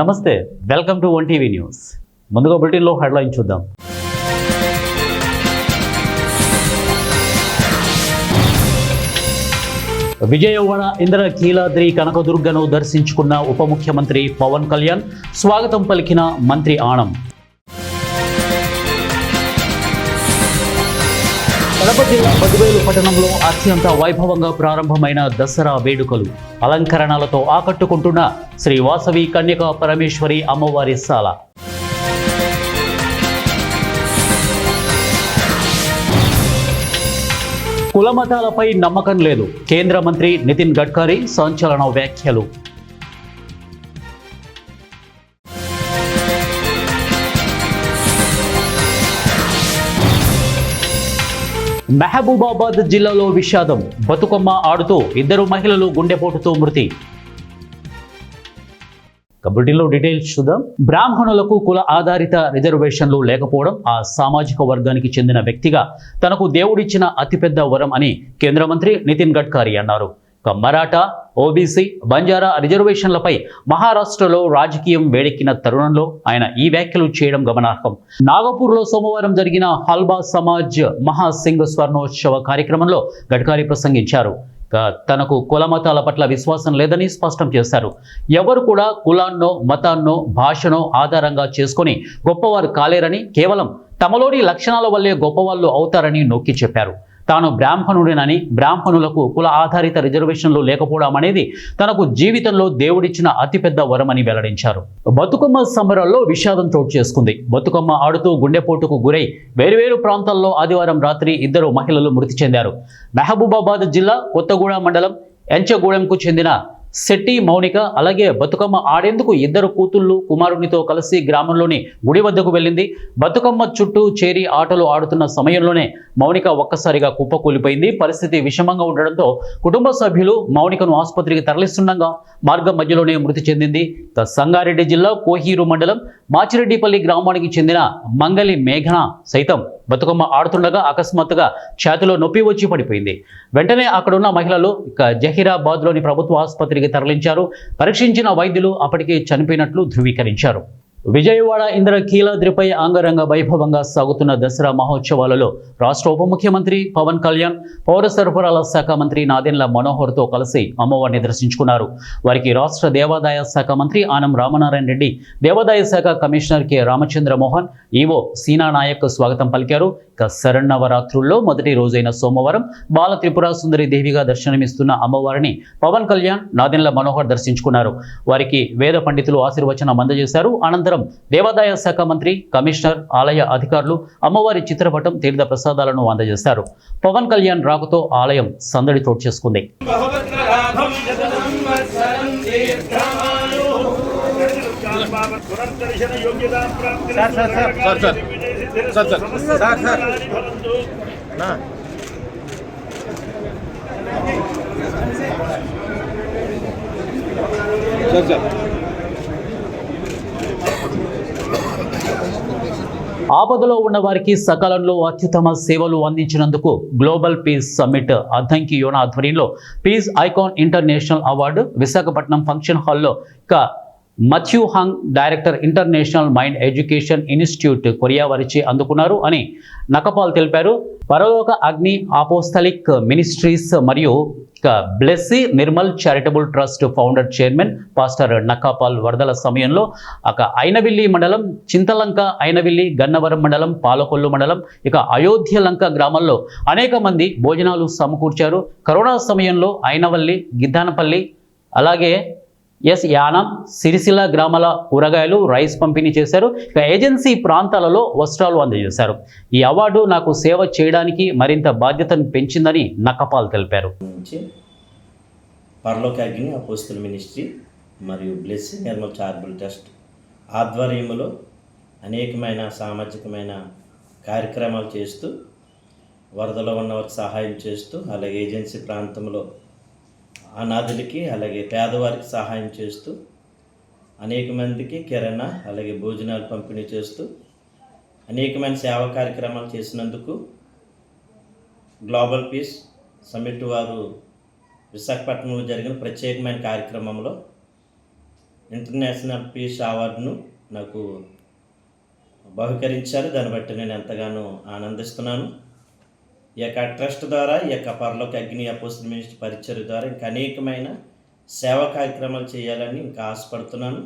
నమస్తే, welcome to one TV news. ముందుగా బులెటిన్లో హెడ్లైన్ చూద్దాం. విజయవాడ ఇంద్రకీలాద్రి కనకదుర్గను దర్శించుకున్న ఉప ముఖ్యమంత్రి పవన్ కళ్యాణ్, స్వాగతం పలికిన మంత్రి ఆనం. కడప జిల్లా బద్వేలు పట్టణంలో అత్యంత వైభవంగా ప్రారంభమైన దసరా వేడుకలు, అలంకరణలతో ఆకట్టుకుంటున్న శ్రీ వాసవి కన్యకా పరమేశ్వరి అమ్మవారి సాల. కులమతాలపై నమ్మకం లేదు, కేంద్ర మంత్రి నితిన్ గడ్కరీ సంచలన వ్యాఖ్యలు. మహబూబాబాద్ జిల్లాలో విషాదం, బతుకమ్మ ఆడుతూ 2 మహిళలు గుండెపోటుతో మృతి. కబడ్డీలో డీటెయిల్స్ చూద్దాం. బ్రాహ్మణులకు కుల ఆధారిత రిజర్వేషన్లు లేకపోవడం ఆ సామాజిక వర్గానికి చెందిన వ్యక్తిగా తనకు దేవుడిచ్చిన అతిపెద్ద వరం అని కేంద్ర మంత్రి నితిన్ గడ్కరీ అన్నారు. మరాఠా, ఓబీసీ, బంజారా రిజర్వేషన్లపై మహారాష్ట్రలో రాజకీయం వేడెక్కిన తరుణంలో ఆయన ఈ వ్యాఖ్యలు చేయడం గమనార్హం. నాగపూర్లో సోమవారం జరిగిన హల్బా సమాజ్ మహాసింగ్ స్వర్ణోత్సవ కార్యక్రమంలో గడ్కరీ ప్రసంగించారు. తనకు కులమతాల పట్ల విశ్వాసం లేదని స్పష్టం చేశారు. ఎవరు కూడా కులాన్నో, మతాన్నో, భాషనో ఆధారంగా చేసుకొని గొప్పవారు కాలేరని, కేవలం తమలోని లక్షణాల వల్లే గొప్పవాళ్ళు అవుతారని నొక్కి చెప్పారు. తాను బ్రాహ్మణుడినని, బ్రాహ్మణులకు కుల ఆధారిత రిజర్వేషన్లు లేకపోవడం అనేది తనకు జీవితంలో దేవుడిచ్చిన అతిపెద్ద వరమని వెల్లడించారు. బతుకమ్మ సంబరాల్లో విషాదం చోటు చేసుకుంది. బతుకమ్మ ఆడుతూ గుండెపోటుకు గురై వేరువేరు ప్రాంతాల్లో ఆదివారం రాత్రి 2 మహిళలు మృతి చెందారు. మహబూబాబాద్ జిల్లా కొత్తగూడ మండలం ఎంచగూడెంకు చెందిన శెట్టి మౌనిక, అలాగే బతుకమ్మ ఆడేందుకు 2 కూతుళ్లు కుమారునితో కలిసి గ్రామంలోని గుడి వద్దకు వెళ్ళింది. బతుకమ్మ చుట్టూ చేరి ఆటలు ఆడుతున్న సమయంలోనే మౌనిక ఒక్కసారిగా కుప్పకూలిపోయింది. పరిస్థితి విషమంగా ఉండడంతో కుటుంబ సభ్యులు మౌనికను ఆసుపత్రికి తరలిస్తుండగా మార్గం మధ్యలోనే మృతి చెందింది. సంగారెడ్డి జిల్లా కోహీరు మండలం మాచిరెడ్డిపల్లి గ్రామానికి చెందిన మంగలి మేఘన సైతం బతుకమ్మ ఆడుతుండగా అకస్మాత్తుగా ఛాతిలో నొప్పి వచ్చి పడిపోయింది. వెంటనే అక్కడున్న మహిళలు జహీరాబాద్లోని ప్రభుత్వ ఆసుపత్రికి తరలించారు. పరీక్షించిన వైద్యులు అప్పటికే చనిపోయినట్లు ధృవీకరించారు. విజయవాడ ఇంద్రకీలాద్రిపై అంగరంగ వైభవంగా సాగుతున్న దసరా మహోత్సవాలలో రాష్ట్ర ఉప ముఖ్యమంత్రి పవన్ కళ్యాణ్, పౌర సరఫరాల శాఖ మంత్రి నాదెండ్ల మనోహర్తో కలిసి అమ్మవారిని దర్శించుకున్నారు. వారికి రాష్ట్ర దేవాదాయ శాఖ మంత్రి ఆనం రామనారాయణ రెడ్డి, దేవాదాయ శాఖ commissioner K Ramachandra Mohan, EO Seena Naik స్వాగతం పలికారు. శరన్నవరాత్రుల్లో మొదటి రోజైన సోమవారం బాల త్రిపుర సుందరి దేవిగా దర్శనమిస్తున్న అమ్మవారిని పవన్ కళ్యాణ్, నాదెండ్ల మనోహర్ దర్శించుకున్నారు. వారికి వేద పండితులు ఆశీర్వచనం అందజేశారు. అనంతరం దేవాదాయ శాఖ మంత్రి, కమిషనర్, ఆలయ అధికారులు అమ్మవారి చిత్రపటం, తీర్థ ప్రసాదాలను అందజేశారు. పవన్ కళ్యాణ్ రాకతో ఆలయం సందడి చోటు చేసుకుంది. ఆపదలో ఉన్న వారికి సకాలంలో అత్యుత్తమ సేవలు అందించినందుకు global peace summit Addanki Yona ఆధ్వర్యంలో peace icon international award Visakhapatnam function హాల్లో Matthew Hung, director international mind education institute, Korea వారిచే అందుకున్నారు అని నకపాల్ తెలిపారు. పరలోక అగ్ని అపోస్తలిక్ మినిస్ట్రీస్ మరియు Blessy Nirmal charitable trust founder chairman pastor Nakapal వరదల సమయంలో ఐనవిల్లి మండలం, చింతలంక, ఐనవిల్లి, గన్నవరం మండలం, పాలకొల్లు మండలం, అయోధ్య లంక గ్రామాల్లో అనేక మంది భోజనాలు సమకూర్చారు. కరోనా సమయంలో ఐనవల్లి, గిద్దానపల్లి, అలాగే యానం, సిరిసిల్ల గ్రామాల కూరగాయలు, రైస్ పంపిణీ చేశారు. ఏజెన్సీ ప్రాంతాలలో వస్త్రాలు అందజేశారు. ఈ అవార్డు నాకు సేవ చేయడానికి మరింత బాధ్యతను పెంచిందని నకపాల్ తెలిపారు. పరలోక అగ్ని అపోస్తల మినిస్ట్రీ మరియు బ్లెస్సీ నిర్మల్ చారిటబుల్ ట్రస్ట్ ఆధ్వర్యంలో అనేకమైన సామాజికమైన కార్యక్రమాలు చేస్తూ, వరదలో ఉన్నవారికి సహాయం చేస్తూ, అలాగే ఏజెన్సీ ప్రాంతంలో అనాథులకి, అలాగే పేదవారికి సహాయం చేస్తూ, అనేక మందికి కిరాణా, అలాగే భోజనాలు పంపిణీ చేస్తూ అనేకమైన సేవా కార్యక్రమాలు చేసినందుకు గ్లోబల్ పీస్ సమ్మిట్ వారు విశాఖపట్నంలో జరిగిన ప్రత్యేకమైన కార్యక్రమంలో ఇంటర్నేషనల్ పీస్ అవార్డును నాకు బహుకరించారు. దాన్ని బట్టి నేను ఎంతగానో ఆనందిస్తున్నాను. ఈ యొక్క ట్రస్ట్ ద్వారా, ఈ యొక్క పరలోక అగ్ని అపోస్తల మినిస్ట్రీ పరిచర్య ద్వారా ఇంకా అనేకమైన సేవా కార్యక్రమాలు చేయాలని ఇంకా ఆశపడుతున్నాను.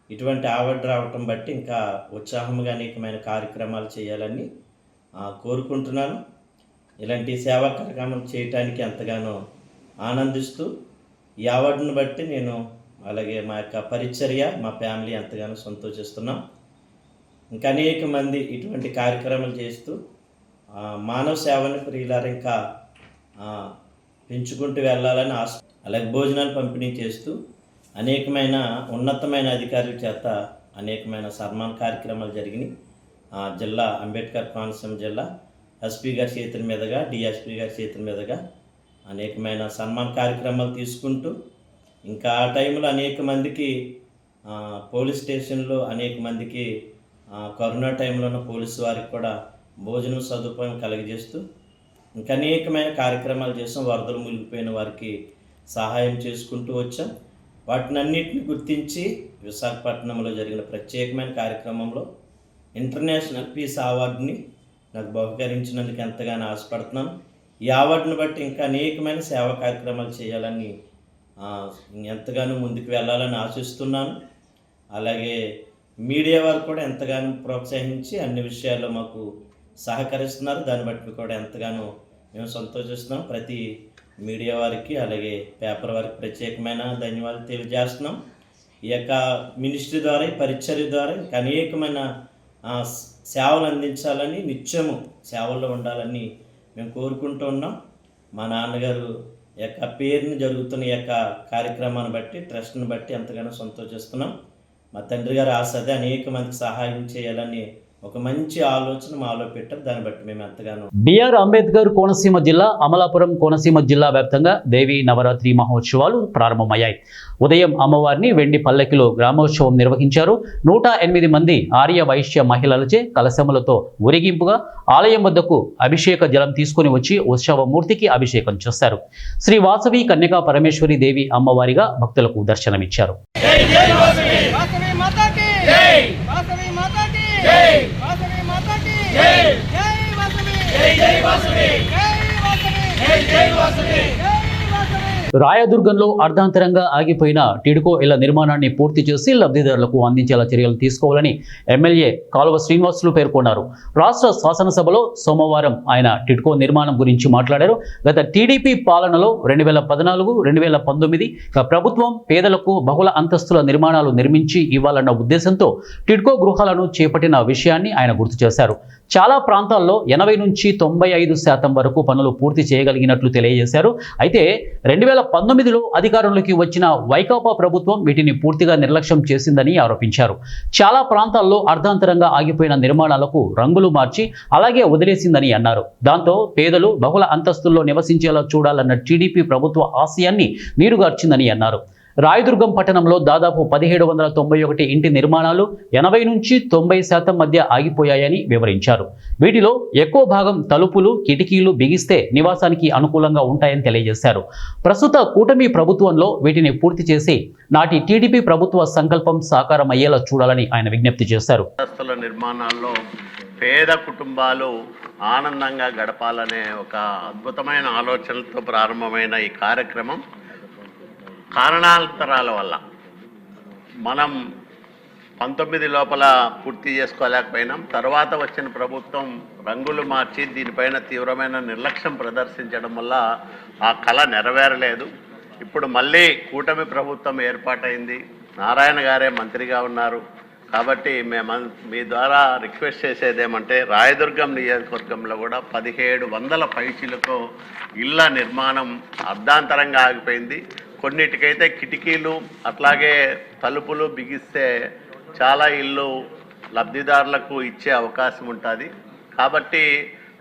ఇటువంటి అవార్డు రావటం బట్టి ఇంకా ఉత్సాహంగా అనేకమైన కార్యక్రమాలు చేయాలని కోరుకుంటున్నాను. ఇలాంటి సేవా కార్యక్రమాలు చేయటానికి ఎంతగానో ఆనందిస్తూ ఈ అవార్డును బట్టి నేను, అలాగే మా యొక్క పరిచర్య, మా ఫ్యామిలీ ఎంతగానో సంతోషిస్తున్నాం. ఇంకా అనేక మంది ఇటువంటి కార్యక్రమాలు చేస్తూ మానవ సేవను ప్రియులారా ఇంకా పెంచుకుంటూ వెళ్ళాలని ఆశ. అలాగే భోజనాలు పంపిణీ చేస్తూ అనేకమైన ఉన్నతమైన అధికారుల చేత అనేకమైన సన్మాన కార్యక్రమాలు జరిగినాయి. జిల్లా అంబేద్కర్ కోనసీమ జిల్లా ఎస్పీ గారి చేతుల మీదుగా, డిఎస్పీ గారి చేతుల మీదుగా అనేకమైన సన్మాన కార్యక్రమాలు తీసుకుంటూ ఇంకా ఆ టైంలో అనేక మందికి పోలీస్ స్టేషన్లో అనేక మందికి కరోనా టైంలోనూ పోలీసు వారికి కూడా భోజనం సదుపాయం కలిగజేస్తూ ఇంకా అనేకమైన కార్యక్రమాలు చేసాం. వరదలు మునిగిపోయిన వారికి సహాయం చేసుకుంటూ వచ్చాం. వాటినన్నిటిని గుర్తించి విశాఖపట్నంలో జరిగిన ప్రత్యేకమైన కార్యక్రమంలో ఇంటర్నేషనల్ పీస్ అవార్డుని నాకు బహుకరించినందుకు ఎంతగానో ఆశపడుతున్నాను. ఈ అవార్డుని బట్టి ఇంకా అనేకమైన సేవా కార్యక్రమాలు చేయాలని ఎంతగానో ముందుకు వెళ్ళాలని ఆశిస్తున్నాను. అలాగే మీడియా వారు కూడా ఎంతగానో ప్రోత్సహించి అన్ని విషయాల్లో మాకు సహకరిస్తున్నారు. దాన్ని బట్టి కూడా ఎంతగానో మేము సంతోషిస్తున్నాం. ప్రతి మీడియా వారికి, అలాగే పేపర్ వారికి ప్రత్యేకమైన ధన్యవాదాలు తెలియజేస్తున్నాం. ఈ యొక్క మినిస్ట్రీ ద్వారా, ఈ పరిచర్య ద్వారా ఇంకా అనేకమైన సేవలు అందించాలని, నిత్యము సేవల్లో ఉండాలని మేము కోరుకుంటూ ఉన్నాం. మా నాన్నగారు యొక్క పేరుని జరుగుతున్న ఈ యొక్క కార్యక్రమాన్ని బట్టి, ట్రస్ట్ని బట్టి ఎంతగానో సంతోషిస్తున్నాం. మా తండ్రి గారు ఆశ అదే, అనేక మందికి సహాయం చేయాలని ఒక మంచి ఆలోచన మాలో పెట్టారు. దాన్ని బట్టి మేము ఎంతగానో. బిఆర్ అంబేద్కర్ కోనసీమ జిల్లా, అమలాపురం కోనసీమ జిల్లా వ్యాప్తంగా దేవి నవరాత్రి మహోత్సవాలు ప్రారంభమయ్యాయి. ఉదయం అమ్మవారిని వెండి పల్లకిలో గ్రామోత్సవం నిర్వహించారు. 108 మంది ఆర్య వైశ్య మహిళలచే కలశములతో ఊరేగింపుగా ఆలయం వద్దకు అభిషేక జలం తీసుకుని వచ్చి ఉత్సవమూర్తికి అభిషేకం చేశారు. శ్రీ వాసవి కన్యకా పరమేశ్వరి దేవి అమ్మవారిగా భక్తులకు దర్శనమిచ్చారు. రాయదుర్గంలో అర్ధాంతరంగా ఆగిపోయిన టిడ్కో ఇళ్ల నిర్మాణాన్ని పూర్తి చేసి లబ్ధిదారులకు అందించేలా చర్యలు తీసుకోవాలని ఎమ్మెల్యే కాలువ శ్రీనివాసులు పేర్కొన్నారు. రాష్ట్ర శాసనసభలో సోమవారం ఆయన టిడ్కో నిర్మాణం గురించి మాట్లాడారు. గత టీడీపీ పాలనలో 2014-2019 ప్రభుత్వం పేదలకు బహుళ అంతస్తుల నిర్మాణాలు నిర్మించి ఇవ్వాలన్న ఉద్దేశంతో టిడ్కో గృహాలను చేపట్టిన విషయాన్ని ఆయన గుర్తు చేశారు. చాలా ప్రాంతాల్లో 80-95% వరకు పనులు పూర్తి చేయగలిగినట్లు తెలియజేశారు. అయితే 2019లో అధికారంలోకి వచ్చిన వైకాపా ప్రభుత్వం వీటిని పూర్తిగా నిర్లక్ష్యం చేసిందని ఆరోపించారు. చాలా ప్రాంతాల్లో అర్ధాంతరంగా ఆగిపోయిన నిర్మాణాలకు రంగులు మార్చి అలాగే వదిలేసిందని అన్నారు. దాంతో పేదలు బహుళ అంతస్తుల్లో నివసించేలా చూడాలన్న టీడీపీ ప్రభుత్వ ఆశయాన్ని నీరుగార్చిందని అన్నారు. రాయదుర్గం పట్టణంలో దాదాపు 1791 ఇంటి నిర్మాణాలు 80-90% మధ్య ఆగిపోయాయని వివరించారు. వీటిలో ఎక్కువ భాగం తలుపులు, కిటికీలు బిగిస్తే నివాసానికి అనుకూలంగా ఉంటాయని తెలియజేశారు. ప్రస్తుత కూటమి ప్రభుత్వంలో వీటిని పూర్తి చేసి నాటి టీడీపీ ప్రభుత్వ సంకల్పం సాకారం అయ్యేలా చూడాలని ఆయన విజ్ఞప్తి చేశారు. నిర్మాణాల్లో పేద కుటుంబాలు ఆనందంగా గడపాలనే ఒక అద్భుతమైన ఆలోచనలతో ప్రారంభమైన ఈ కార్యక్రమం కారణాంతరాల వల్ల మనం 19 లోపల పూర్తి చేసుకోలేకపోయినాం. తర్వాత వచ్చిన ప్రభుత్వం రంగులు మార్చి దీనిపైన తీవ్రమైన నిర్లక్ష్యం ప్రదర్శించడం వల్ల ఆ కళ నెరవేరలేదు. ఇప్పుడు మళ్ళీ కూటమి ప్రభుత్వం ఏర్పాటైంది. నారాయణ గారే మంత్రిగా ఉన్నారు. కాబట్టి మేము మీ ద్వారా రిక్వెస్ట్ చేసేది ఏమంటే, రాయదుర్గం నియోజకవర్గంలో కూడా 1700 పైచీలతో ఇళ్ల నిర్మాణం అర్ధాంతరంగా ఆగిపోయింది. కొన్నిటికైతే కిటికీలు అట్లాగే తలుపులు బిగిస్తే చాలా ఇళ్ళు లబ్ధిదారులకు ఇచ్చే అవకాశం ఉంటుంది. కాబట్టి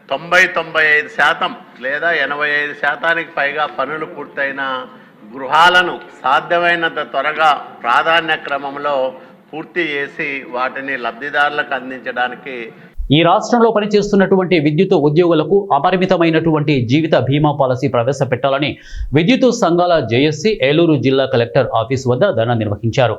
90-95% లేదా 85% పైగా పనులు పూర్తయిన గృహాలను సాధ్యమైనంత త్వరగా ప్రాధాన్య క్రమంలో పూర్తి చేసి వాటిని లబ్ధిదారులకు అందించడానికి ఈ రాష్ట్రంలో పనిచేస్తున్నటువంటి విద్యుత్ ఉద్యోగులకు అపరిమితమైనటువంటి జీవిత బీమా పాలసీ ప్రవేశపెట్టాలని విద్యుత్ సంఘాల జేఏసీ ఏలూరు జిల్లా కలెక్టర్ ఆఫీస్ వద్ద ధర్నా నిర్వహించారు.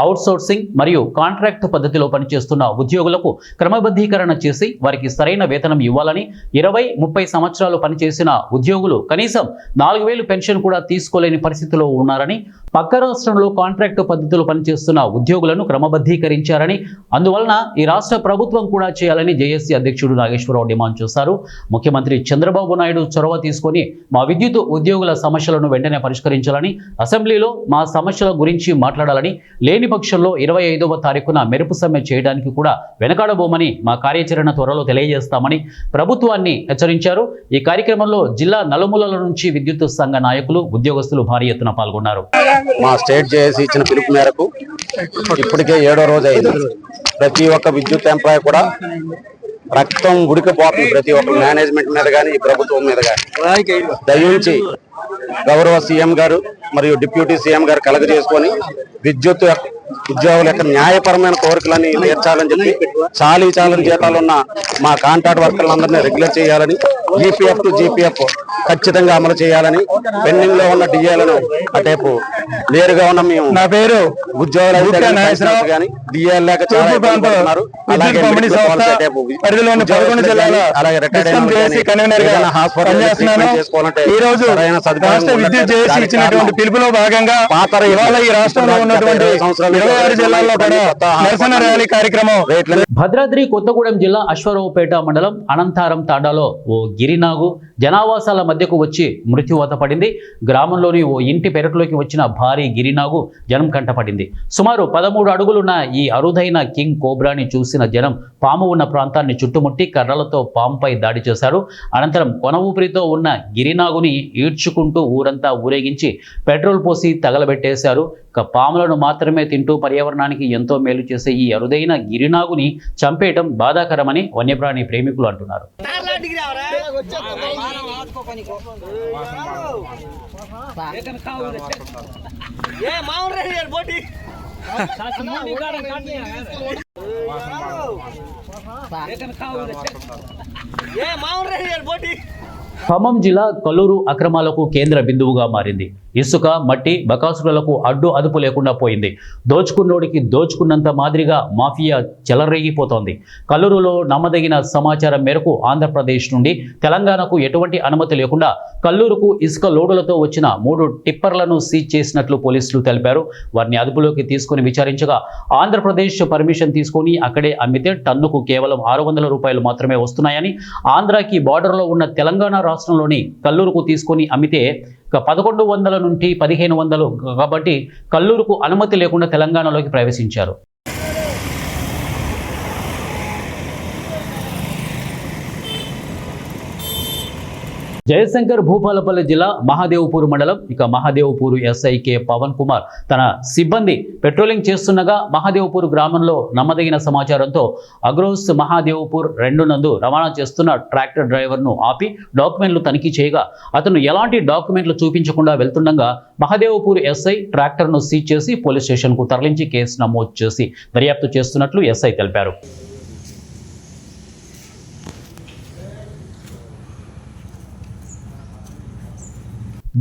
అవుట్సోర్సింగ్ మరియు కాంట్రాక్ట్ పద్ధతిలో పనిచేస్తున్న ఉద్యోగులకు క్రమబద్ధీకరణ చేసి వారికి సరైన వేతనం ఇవ్వాలని, 20-30 సంవత్సరాలు పనిచేసిన ఉద్యోగులు కనీసం 4,000 పెన్షన్ కూడా తీసుకోలేని పరిస్థితిలో ఉన్నారని, పక్క రాష్ట్రంలో కాంట్రాక్టు పద్ధతిలో పనిచేస్తున్న ఉద్యోగులను క్రమబద్ధీకరించారని, అందువలన ఈ రాష్ట్ర ప్రభుత్వం కూడా చేయాలని జేఏసీ అధ్యక్షుడు నాగేశ్వరరావు డిమాండ్ చేశారు. ముఖ్యమంత్రి చంద్రబాబు నాయుడు చొరవ తీసుకొని మా విద్యుత్ ఉద్యోగుల సమస్యలను వెంటనే పరిష్కరించాలని, అసెంబ్లీలో మా సమస్యల గురించి మాట్లాడాలని, లేని పక్షంలో 25వ తారీఖున మెరుపు సమ్మె చేయడానికి కూడా వెనకాడబోమని మా కార్యాచరణ త్వరలో తెలియజేస్తామని ప్రభుత్వాన్ని హెచ్చరించారు. ఈ కార్యక్రమంలో జిల్లా నలుమూలల నుంచి విద్యుత్ సంఘ నాయకులు, ఉద్యోగస్తులు భారీ ఎత్తున పాల్గొన్నారు. మా స్టేట్ జేఏసీ ఇచ్చిన పిలుపు మేరకు ఇప్పటికే 7వ రోజు అయింది. ప్రతి ఒక్క విద్యుత్ ఎంప్లాయ్ కూడా రక్తం ఉడికిపోతుంది, ప్రతి ఒక్క మేనేజ్మెంట్ మీద కానీ ఈ ప్రభుత్వం మీద కానీ. దయించి గౌరవ సీఎం గారు మరియు డిప్యూటీ సీఎం గారు కలగజేసుకొని విద్యుత్ ఉద్యోగుల యొక్క న్యాయపరమైన కోరికలని తీర్చాలని చెప్పి చాలని జీతాలు ఉన్న మా కాంట్రాక్ట్ వర్కర్లందరినీ రెగ్యులర్ చేయాలని, ఈపీఎఫ్ టు జీపీఎఫ్ ఖచ్చితంగా అమలు చేయాలని, పెండింగ్ లో ఉన్న డిఏలను అటేపు నేరుగా ఉన్న మేము నా పేరు ఉద్యోగులు కానీ డిఏలు లేక చాలా ఇబ్బంది పడుతున్నారు. అలాగే అలాగే రిటైర్డ్ పిలుపులో భాగంగా ఈ రాష్ట్రంలో ఉన్నటువంటి 26 జిల్లాల్లో కూడా నిరసన ర్యాలీ కార్యక్రమం. భద్రాద్రి కొత్తగూడెం జిల్లా అశ్వారావుపేట మండలం అనంతారం తాండాలో ఓ గిరినాగు జనావాసాల మధ్యకు వచ్చి మృత్యువాత పడింది. గ్రామంలోని ఓ ఇంటి పెరట్లోకి వచ్చిన భారీ గిరినాగు జనం కంటపడింది. సుమారు 13 అడుగులున్న ఈ అరుదైన కింగ్ కోబ్రాని చూసిన జనం పాము ఉన్న ప్రాంతాన్ని చుట్టుముట్టి కర్రలతో పాముపై దాడి చేశారు. అనంతరం కొన ఊపిరితో ఉన్న గిరినాగుని ఈడ్చుకుంటూ ఊరంతా ఊరేగించి పెట్రోల్ పోసి తగలబెట్టేశారు. పాములను మాత్రమే తింటూ పర్యావరణానికి ఎంతో మేలు చేసే ఈ అరుదైన గిరినాగుని చంపేయటం బాధాకరమని వన్యప్రాణి ప్రేమికులు అంటున్నారు. ఖమ్మం జిల్లా కల్లూరు అక్రమాలకు కేంద్ర బిందువుగా మారింది. ఇసుక, మట్టి, బకాసులకు అడ్డు అదుపు లేకుండా పోయింది. దోచుకున్నోడికి దోచుకున్నంత మాదిరిగా మాఫియా చెలరేగిపోతోంది. కల్లూరులో నమ్మదగిన సమాచారం మేరకు ఆంధ్రప్రదేశ్ నుండి తెలంగాణకు ఎటువంటి అనుమతి లేకుండా కల్లూరుకు ఇసుక లోడులతో వచ్చిన 3 టిప్పర్లను సీజ్ చేసినట్లు పోలీసులు తెలిపారు. వారిని అదుపులోకి తీసుకుని విచారించగా ఆంధ్రప్రదేశ్ పర్మిషన్ తీసుకొని అక్కడే అమ్మితే టన్నుకు కేవలం 600 రూపాయలు మాత్రమే వస్తున్నాయని, ఆంధ్రాకి బార్డర్లో ఉన్న తెలంగాణ రాష్ట్రంలోని కల్లూరుకు తీసుకొని అమ్మితే 1100 నుండి 1500 కాబట్టి కల్లూరుకు అనుమతి లేకుండా తెలంగాణలోకి ప్రవేశించారు. జయశంకర్ భూపాలపల్లి జిల్లా మహాదేవ్పూర్ మండలం మహాదేవ్పూర్ ఎస్ఐ కె పవన్ కుమార్ తన సిబ్బంది పెట్రోలింగ్ చేస్తుండగా మహాదేవ్పూర్ గ్రామంలో నమ్మదగిన సమాచారంతో అగ్రోస్ మహాదేవ్పూర్ 2 నందు రవాణా చేస్తున్న ట్రాక్టర్ డ్రైవర్ను ఆపి డాక్యుమెంట్లు తనిఖీ చేయగా అతను ఎలాంటి డాక్యుమెంట్లు చూపించకుండా వెళ్తుండగా మహాదేవ్పూర్ ఎస్ఐ ట్రాక్టర్ను సీజ్ చేసి పోలీస్ స్టేషన్కు తరలించి కేసు నమోదు చేసి దర్యాప్తు చేస్తున్నట్లు ఎస్ఐ తెలిపారు.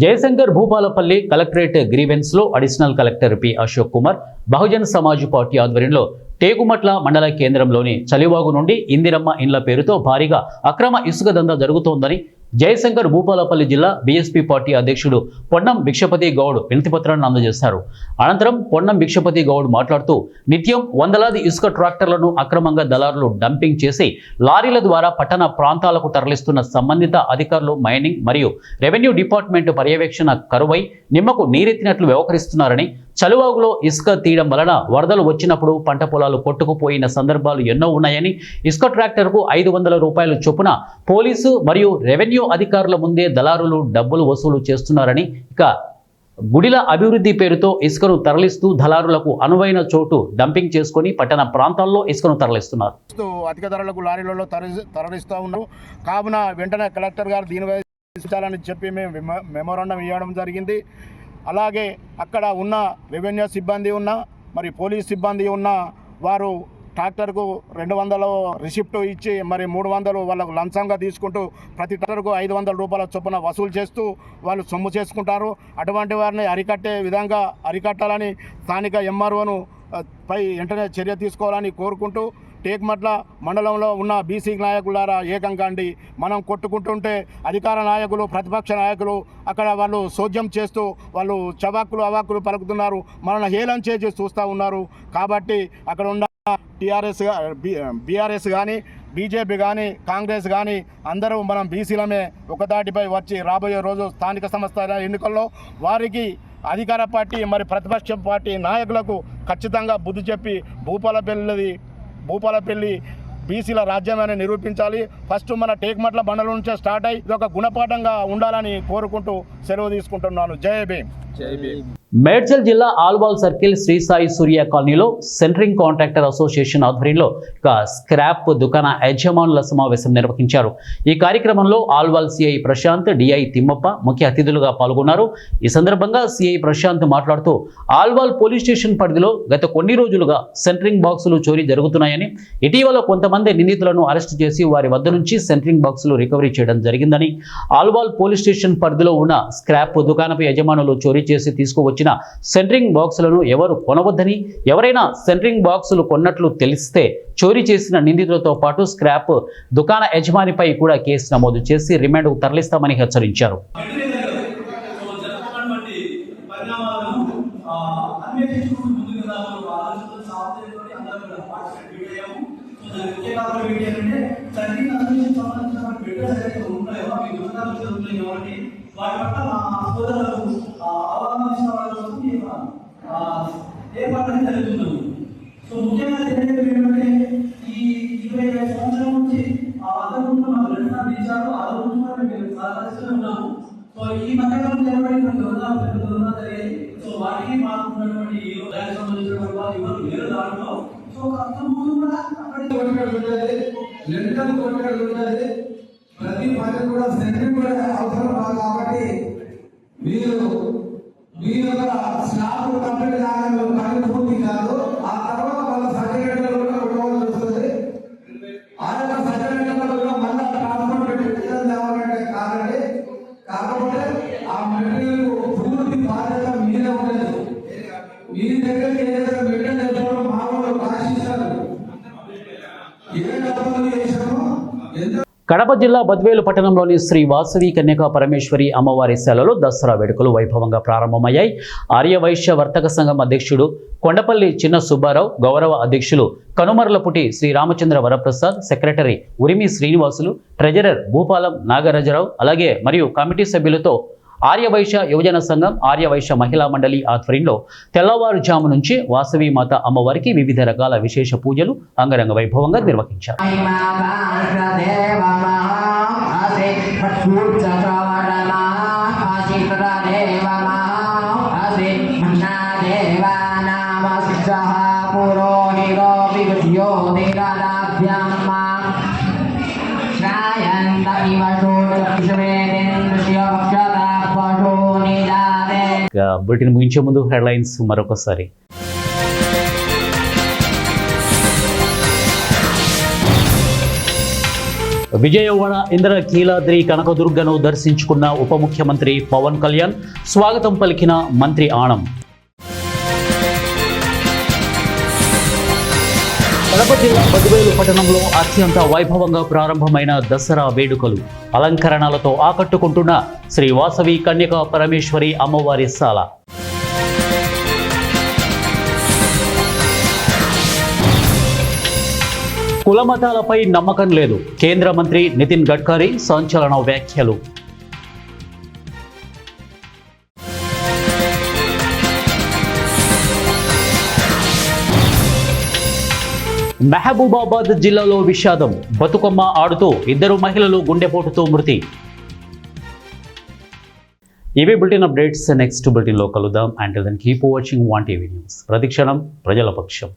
జయశంకర్ భూపాలపల్లి కలెక్టరేట్ గ్రీవెన్స్లో additional collector P Ashok Kumar Bahujan Samaj party ఆధ్వర్యంలో టేకుమట్ల మండల కేంద్రంలోని చలివాగు నుండి ఇందిరమ్మ ఇండ్ల పేరుతో భారీగా అక్రమ ఇసుక దందా జరుగుతోందని జయశంకర్ భూపాలపల్లి జిల్లా బీఎస్పీ పార్టీ అధ్యక్షుడు పొన్నం భిక్షపతి గౌడ్ వినతిపత్రాన్ని అందజేశారు. అనంతరం పొన్నం భిక్షపతి గౌడ్ మాట్లాడుతూ నిత్యం వందలాది ఇసుక ట్రాక్టర్లను అక్రమంగా దళారులు డంపింగ్ చేసి లారీల ద్వారా పట్టణ ప్రాంతాలకు తరలిస్తున్న సంబంధిత అధికారులు మైనింగ్ మరియు రెవెన్యూ డిపార్ట్మెంట్ పర్యవేక్షణ కరువై నిమ్మకు నీరెత్తినట్లు వ్యవహరిస్తున్నారని, చలువాగులో ఇసుక తీయడం వలన వరదలు వచ్చినప్పుడు పంట పొలాలు కొట్టుకుపోయిన సందర్భాలు ఎన్నో ఉన్నాయని, ఇసుక ట్రాక్టర్కు 500 రూపాయలు చొప్పున పోలీసు మరియు రెవెన్యూ అధికారుల ముందే దళారులు డబ్బులు వసూలు చేస్తున్నారని, గుడిల అభివృద్ధి పేరుతో ఇసుకను తరలిస్తూ దళారులకు అనువైన చోటు డంపింగ్ చేసుకుని పట్టణ ప్రాంతాల్లో ఇసుకను తరలిస్తున్నారు. అధిక ధరలకు లారీలలో తరలిస్తూ ఉన్నాం. కావున వెంటనే కలెక్టర్ గారు దీనిపై తీర్చాలని చెప్పి మేము మెమోరాండం ఇవ్వడం జరిగింది. అలాగే అక్కడ ఉన్న రెవెన్యూ సిబ్బంది ఉన్న మరి పోలీస్ సిబ్బంది ఉన్న వారు ట్రాక్టర్కు 200 రిసిప్ట్ ఇచ్చి మరి 300 వాళ్ళకు లంచంగా తీసుకుంటూ ప్రతి ట్రాక్టర్కు 500 రూపాయల చొప్పున వసూలు చేస్తూ వాళ్ళు సొమ్ము చేసుకుంటారు. అటువంటి వారిని అరికట్టే విధంగా అరికట్టాలని స్థానిక ఎంఆర్ఓను పై వెంటనే చర్య తీసుకోవాలని కోరుకుంటూ టేక్మట్ల మండలంలో ఉన్న బీసీ నాయకులారా ఏకం కాండి. మనం కొట్టుకుంటుంటే అధికార నాయకులు ప్రతిపక్ష నాయకులు అక్కడ వాళ్ళు సోద్యం చేస్తూ వాళ్ళు చవాకులు అవాకులు పలుకుతున్నారు, మనల్ని హేళన చేసి చూస్తూ ఉన్నారు. కాబట్టి అక్కడ ఉన్న బీఆర్ఎస్ కానీ బీజేపీ కానీ కాంగ్రెస్ కానీ అందరూ మనం బీసీలమే ఒకదాటిపై వచ్చి రాబోయే రోజు స్థానిక సంస్థల ఎన్నికల్లో వారికి అధికార పార్టీ మరి ప్రతిపక్ష పార్టీ నాయకులకు ఖచ్చితంగా బుద్ధి చెప్పి భూపాలపల్లి బీసీల రాజ్యమని నిరూపించాలి. ఫస్ట్ మన టేక్మట్ల బండల నుంచే స్టార్ట్ అయ్యి ఇది ఒక గుణపాఠంగా ఉండాలని కోరుకుంటూ సెలవు తీసుకుంటున్నాను. జై భీమ్. మేడ్చల్ జిల్లా ఆల్వాల్ సర్కిల్ శ్రీ సాయి సూర్య కాలనీలో సెంట్రింగ్ కాంట్రాక్టర్ అసోసియేషన్ ఆధ్వర్యంలో స్క్రాప్ దుకాణ యజమానుల సమావేశం నిర్వహించారు. ఈ కార్యక్రమంలో ఆల్వాల్ సిఐ ప్రశాంత్, డిఐ తిమ్మప్ప ముఖ్య అతిథులుగా పాల్గొన్నారు. ఈ సందర్భంగా సిఐ ప్రశాంత్ మాట్లాడుతూ ఆల్వాల్ పోలీస్ స్టేషన్ పరిధిలో గత కొన్ని రోజులుగా సెంట్రింగ్ బాక్సులు చోరీ జరుగుతున్నాయని, ఇటీవల కొంతమంది నిందితులను అరెస్టు చేసి వారి వద్ద నుంచి సెంట్రింగ్ బాక్సులు రికవరీ చేయడం జరిగిందని, ఆల్వాల్ పోలీస్ స్టేషన్ పరిధిలో ఉన్న స్క్రాప్ దుకాణపు యజమానులు చోరీ చేసి తీసుకువచ్చిన సెంట్రింగ్ బాక్సులను ఎవరు కొనవద్దని, ఎవరైనా సెంట్రింగ్ బాక్సులు కొన్నట్లు తెలిస్తే చోరీ చేసిన నిందితులతో పాటు స్క్రాప్ దుకాణ యజమానిపై కూడా కేసు నమోదు చేసి రిమాండ్కు తరలిస్తామని హెచ్చరించారు. వాటి పట్ల మా సోదరులకు అవగాహన ఇచ్చిన వాళ్ళ ఏర్పాటు జరుగుతుంది. సో ముఖ్యంగా ఏంటంటే ఈ 25 సంవత్సరాల నుంచి అందరూ మాకు 2 సార్లు ఇచ్చారు. ఆ రోజు కూడా మేము సహకరిస్తూనే ఉన్నాము. సో ఈ మధ్యకాలంలో ఏర్పడినటువంటి దొంగ జరిగాయి. సో వాటికి మాకు ఉన్నటువంటి దానికి సంబంధించినటువంటి వాళ్ళు ఎవరు లేరు దాంట్లో. సో అంతకుముందు కూడా అక్కడికి ఉండేది ప్రతి పని కూడా సెంట్రింగ్ కూడా అవసరం కాబట్టి మీరు స్లాబ్ కంప్లీట్ కాగానే పని పూర్తి కాదు. ఆ తర్వాత వాళ్ళ సర్టిఫికేట్లు కూడా ఇవ్వాల్సి వస్తుంది. ఆ యొక్క సర్టిఫికేట్లు కూడా మళ్ళీ ట్రాన్స్పోర్ట్ తేవాలంటే కాకపోతే ఆ మెటీరియల్ పూర్తి బాధ్యత మీదే ఉండదు. మీ దగ్గరికి ఏదైతే మెటీరియల్ తెచ్చారో మామూలు రాసిస్తారు. ఏ డబ్బులు చేశామో ఎంత. కడప జిల్లా బద్వేలు పట్టణంలోని శ్రీ వాసవి కన్యకా పరమేశ్వరి అమ్మవారి శాలలో దసరా వేడుకలు వైభవంగా ప్రారంభమయ్యాయి. ఆర్యవైశ్య వర్తక సంఘం అధ్యక్షుడు కొండపల్లి చిన్న సుబ్బారావు, గౌరవ అధ్యక్షులు కనుమర్లపుటి శ్రీ రామచంద్ర వరప్రసాద్, సెక్రటరీ ఉరిమి శ్రీనివాసులు, ట్రెజరర్ భూపాలం నాగరాజరావు అలాగే మరియు కమిటీ సభ్యులతో ఆర్యవైశ్య యువజన సంఘం, ఆర్యవైశ్య మహిళా మండలి ఆధ్వర్యంలో తెల్లవారుజాము నుంచి వాసవి మాత అమ్మవారికి వివిధ రకాల విశేష పూజలు అంగరంగ వైభవంగా నిర్వహించారు. బులెటిన్ ముగించే ముందు హెడ్లైన్స్ మరొకసారి. విజయవాడ ఇంద్రకీలాద్రి కనకదుర్గను దర్శించుకున్న ఉప ముఖ్యమంత్రి పవన్ కళ్యాణ్, స్వాగతం పలికిన మంత్రి ఆనం. కడప జిల్లా బద్వేలు పట్టణంలో అత్యంత వైభవంగా ప్రారంభమైన దసరా వేడుకలు, అలంకరణలతో ఆకట్టుకుంటున్న శ్రీ వాసవి కన్యకా పరమేశ్వరి అమ్మవారి శాల. కులమతాలపై నమ్మకం లేదు, కేంద్ర మంత్రి నితిన్ గడ్కరీ సంచలన వ్యాఖ్యలు. మహబూబాబాద్ జిల్లాలో విషాదం, బతుకమ్మ ఆడుతూ 2 మహిళలు గుండెపోటుతో మృతి. ఇవే బులెటిన్ అప్డేట్స్. నెక్స్ట్ బులెటిన్లో కలుద్దాం. Until then keep watching 1 TV news. ప్రతిక్షణం ప్రజల పక్షం.